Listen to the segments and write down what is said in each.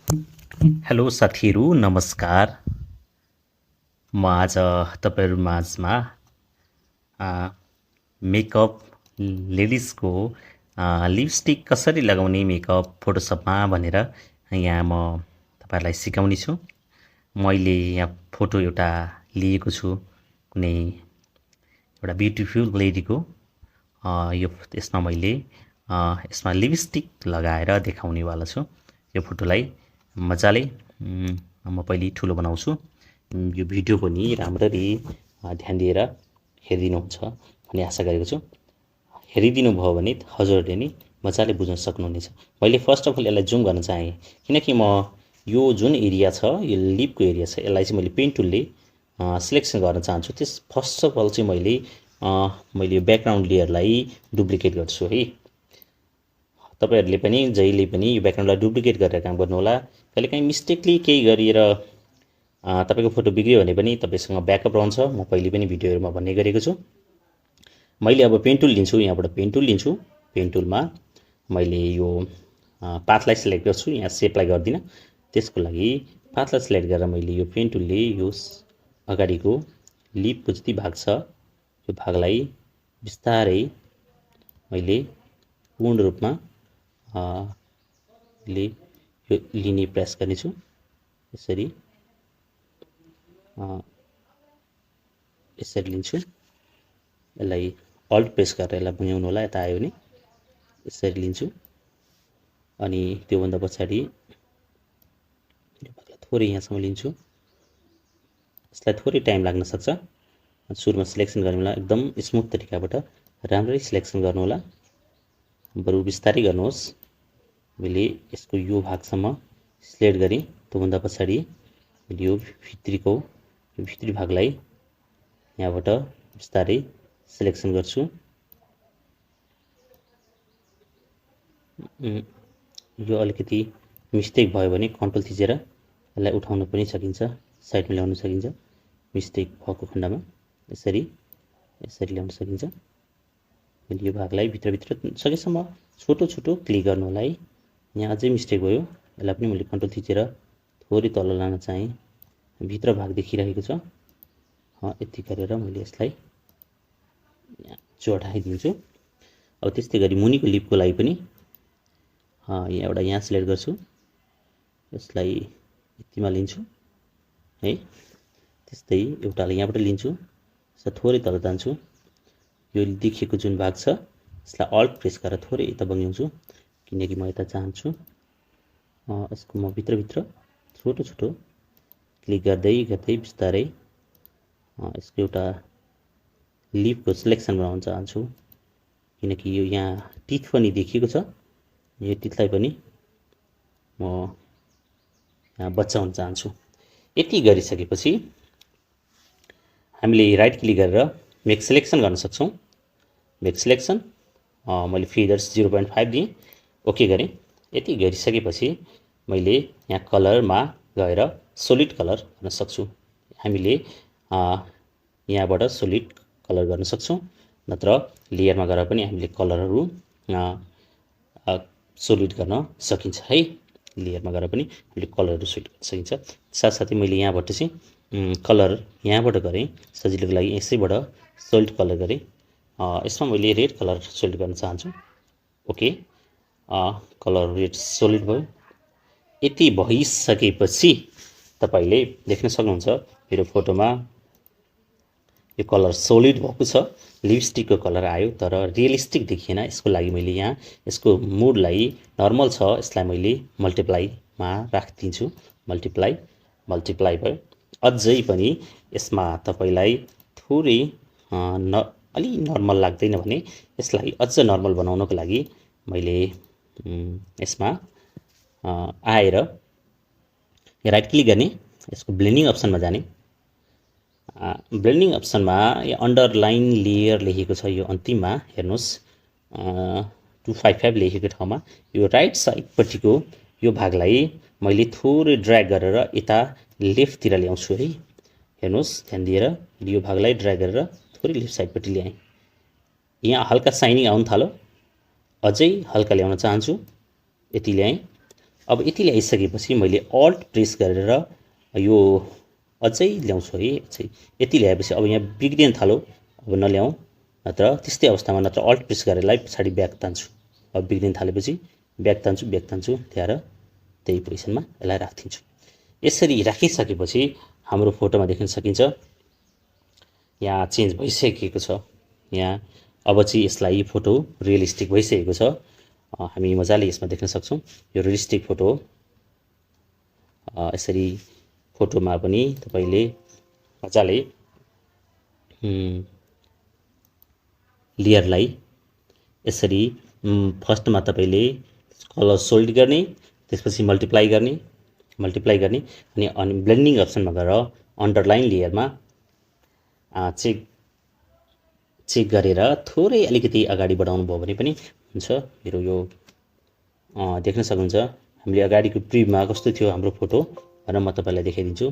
Hello साथीहरू नमस्कार। म आज तपाईहरु माझमा मेकअप लेडिजको लिपस्टिक कसरी लगाउने मेकअप फोटोसपमा भनेर यहाँ म तपाईहरुलाई सिकाउने छु। मैले यहाँ फोटो एउटा लिएको छु कुनै एउटा ब्युटिफुल लेडीको। यो यसमा मैले यसमा लिपस्टिक लगाएर देखाउनेवाला छु। यो फोटोलाई मजाले म पहिले ठुलो बनाउँछु। यो भिडियो पनि राम्ररी ध्यान दिएर हेरिदिनुहुन्छ भन्ने आशा गरेको छु। हेरिदिनु भयो भने हजुरहरूले नि मजाले बुझ्न सक्नुहुनेछ। मैले फर्स्ट अफ अल यसलाई जुम गर्न चाहे किनकि म यो जुन एरिया छ यो लिपको एरिया छ यसलाई चाहिँ मैले पेन टुलले सिलेक्सन गर्न चाहन्छु। त्यस फर्स्ट अफ अल चाहिँ मैले ब्याकग्राउन्ड लेयरलाई डुप्लिकेट गर्छु है। तपाईहरुले पनि जहिले पनि यो ब्याकग्राउन्डलाई डुप्लिकेट गरेर काम गर्नु होला। कहिलेकाहीँ मिस्टेकली केही गरिएर तपाईको फोटो बिग्रियो भने पनि तपाईसँग ब्याकअप रहन्छ। म पहिले पनि भिडियोहरुमा भन्ने गरेको छु। मैले अब पेन टुल लिन्छु, यहाँबाट पेन टुल लिन्छु। पेन टुलमा मैले यो पाथलाई सिलेक्ट गर्छु, यहाँ सेपलाई गर्दिन। त्यसको लागि पाथलाई सिलेक्ट गरेर मैले यो पेन टुलले यो अगाडिको लिपको जति भाग छ यो भागलाई बिस्तारै मैले पूर्ण रूपमा यो लिने प्रयास गर्नेछु। यसरी यसरी लिन्छु। यसलाई अल्ट प्रेस गरेर यसलाई बुझाउनु होला। यता आयो भने यसरी लिन्छु अनि त्यो भन्दा पछाडी यो भागलाई थोरै यहाँसम्म लिन्छु। यसलाई थोरै टाइम लाग्न सक्छ। सुरुमा सिलेक्सन गर्नु होला, एकदम स्मुथ तरिकाबाट राम्ररी सिलेक्सन गर्नु होला। बरु बिस्तारै गर्नुहोस्। मैले यसको यो भागसम्म सिलेक्ट गरे। त्यो भन्दा पछाडी मैले यो भित्री भागलाई यहाँबाट बिस्तारै सिलेक्सन गर्छु। यो अलिकति मिस्टेक भयो भने कन्ट्रोल थिचेर यसलाई उठाउन पनि सकिन्छ, साइडमा ल्याउन सकिन्छ। मिस्टेक भएको खण्डमा यसरी ल्याउन सकिन्छ। मैले यो भागलाई भित्रभित्र सकेसम्म छोटो क्लिक गर्नु होला है। यहाँ अझै मिस्टेक भयो, यसलाई पनि मैले कन्ट्रोल थिचेर थोरै तल लान चाहे। भित्र भाग देखिरहेको छ। यति गरेर मैले यसलाई यहाँ जोडाइदिन्छु। अब त्यस्तै गरी मुनिको लिपको लागि पनि यहाँ सिलेक्ट गर्छु। यसलाई यतिमा लिन्छु है। त्यस्तै एउटालाई यहाँबाट लिन्छु, यसलाई थोरै तल तान्छु। यो देखिएको जुन भाग छ यसलाई अल्ट प्रेस गरेर थोरै यता बङ्ग्याउँछु किनकि म यता चाहन्छु। यसको म भित्रभित्र छोटो क्लिक गर्दै बिस्तारै यसको एउटा लिपको सिलेक्सन बनाउन चाहन्छु किनकि यो यहाँ टिथ पनि देखिएको छ। यो टिथलाई पनि म यहाँ बचाउन चाहन्छु। यति गरिसकेपछि हामीले राइट क्लिक गरेर मेक सिलेक्सन गर्न सक्छौं। मेक सिलेक्सन मैले फिदर्स 0.5 दिएँ, ओके गरेँ। यति गरिसकेपछि मैले यहाँ कलरमा गएर सोलिड कलर गर्न सक्छु। हामीले यहाँबाट सोलिड कलर गर्न सक्छौं, नत्र लेयरमा गएर पनि हामीले कलरहरू सोलिड गर्न सकिन्छ है। लेयरमा गएर पनि हामीले कलरहरू सोलिड गर्न सकिन्छ। साथसाथै मैले यहाँबाट चाहिँ कलर यहाँबाट गरेँ सजिलोको लागि। यसैबाट सोलिड कलर गरेँ। यसमा मैले रेड कलर सोलिड गर्न चाहन्छु। ओके, कलर रेड सोलिड भयो। यति भइसकेपछि तपाईले देख्न सक्नुहुन्छ मेरो फोटोमा यो कलर सोलिड भएको छ। लिपस्टिकको कलर आयो तर रियलिस्टिक देखिएन। यसको लागि मैले यहाँ यसको मुडलाई नर्मल छ, यसलाई मैले मल्टिप्लाईमा राखिदिन्छु। मल्टिप्लाई भयो। अझै पनि यसमा तपाईलाई थोरै अलि नर्मल लाग्दैन भने यसलाई अझ नर्मल बनाउनको लागि मैले यसमा आएर राइट क्लिक गर्ने, यसको ब्लेन्डिङ अप्सनमा जाने। ब्लेन्डिङ अप्सनमा यो अन्डरलाइन लेयर लेखेको छ, यो अन्तिममा हेर्नुहोस् 255 लेखेको ठाउँमा यो राइट साइडपट्टिको यो भागलाई मैले थोरै ड्र्याग गरेर यता लेफ्टतिर ल्याउँछु है। हेर्नुहोस् ध्यान दिएर यो भागलाई ड्र्याग गरेर थोरै लेफ्ट साइडपट्टि ल्याएँ। यहाँ हल्का साइनिङ आउन थाल्यो, अझै हल्का ल्याउन चाहन्छु। यति ल्याएँ। अब यति ल्याइसकेपछि मैले अल्ट प्रेस गरेर यो अझै ल्याउँछु है। अझै यति ल्याएपछि अब यहाँ बिग्रिन थाल्यो, अब नल्याउँ, नत्र त्यस्तै अवस्थामा नत्र अल्ट प्रेस गरेरलाई पछाडि ब्याक तान्छु। अब बिग्रिन थालेपछि ब्याक तान्छु ल्याएर त्यही पोजिसनमा यसलाई राखिदिन्छु। यसरी राखिसकेपछि हाम्रो फोटोमा देख्न सकिन्छ यहाँ चेन्ज भइसकेको छ। यहाँ अब चाहिँ यसलाई फोटो रियलिस्टिक भइसकेको छ। हामी मजाले यसमा देख्न सक्छौँ यो रियलिस्टिक फोटो हो। यसरी फोटोमा पनि तपाईले मजाले लेयरलाई यसरी फर्स्टमा तपाईले कलर सोल्ड गर्ने, त्यसपछि मल्टिप्लाई गर्ने अनि ब्लेन्डिङ अप्सनमा गएर अन्डरलाइन लेयरमा चेक गरेर थोरै अलिकति अगाडि बढाउनु भयो भने पनि हुन्छ। मेरो यो देख्न सक्नुहुन्छ हामीले अगाडिको प्रिभ्यूमा कस्तो थियो हाम्रो फोटो भनेर म तपाईलाई देखाइदिन्छु।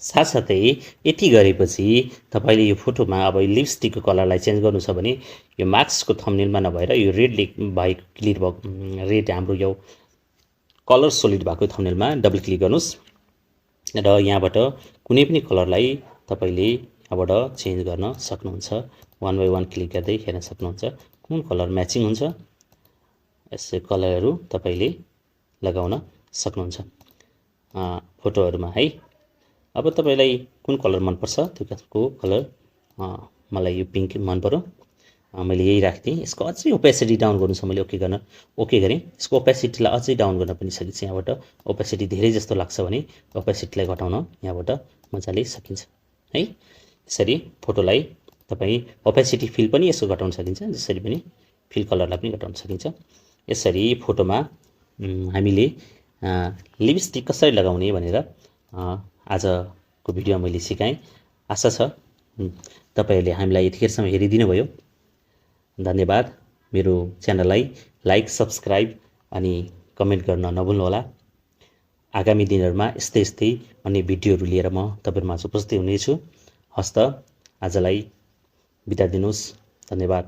साथसाथै यति गरेपछि तपाईले यो फोटोमा अब लिपस्टिकको कलरलाई चेन्ज गर्नु छ भने यो मार्क्सको थम्बनेलमा नभएर यो रेडले भएको क्लियर भएको रेड हाम्रो यो कलर सोलिड भएको थम्बनेलमा डबल क्लिक गर्नुस् र यहाँबाट कुनै पनि कलरलाई तपाईले यहाँबाट चेन्ज गर्न सक्नुहुन्छ। वान बाइ वान क्लिक गर्दै हेर्न सक्नुहुन्छ कुन कलर म्याचिङ हुन्छ। यसै कलरहरू तपाईले लगाउन सक्नुहुन्छ फोटोहरुमा है। अब तपाईलाई कुन कलर मन पर्छ त्यो कलर मलाई यो पिंक मन पर्यो, मैले यही राख्दिए। यसको अझै ओपेसिटी डाउन गर्नु छ मैले ओके गरेँ। यसको ओपेसिटीलाई अझै डाउन गर्न पनि सकिन्छ। यहाँबाट ओपेसिटी धेरै जस्तो लाग्छ भने ओपेसिटीलाई घटाउन यहाँबाट मजाले सकिन्छ है। यसरी फोटोलाई तपाई ओपेसिटी फिल पनि यसको घटाउन सकिन्छ, जसरी पनि फिल कलरलाई पनि घटाउन सकिन्छ। यसरी फोटोमा हामीले लिपस्टिक कसरी लगाउने भनेर आजको भिडियोमा मैले सिकाएँ। आशा छ तपाईहरुले हामीलाई यतिखेरसम्म हेरिदिनु भयो। धन्यवाद। मेरो च्यानललाई लाइक, सब्स्क्राइब अनि कमेन्ट गर्न नभुल्नुहोला। आगामी दिनहरुमा यस्तै अन्य भिडियोहरु लिएर म तपाईहरुमाझ उपस्थित हुनेछु। हस्त आजलाई बिदा दिनुस्। धन्यवाद।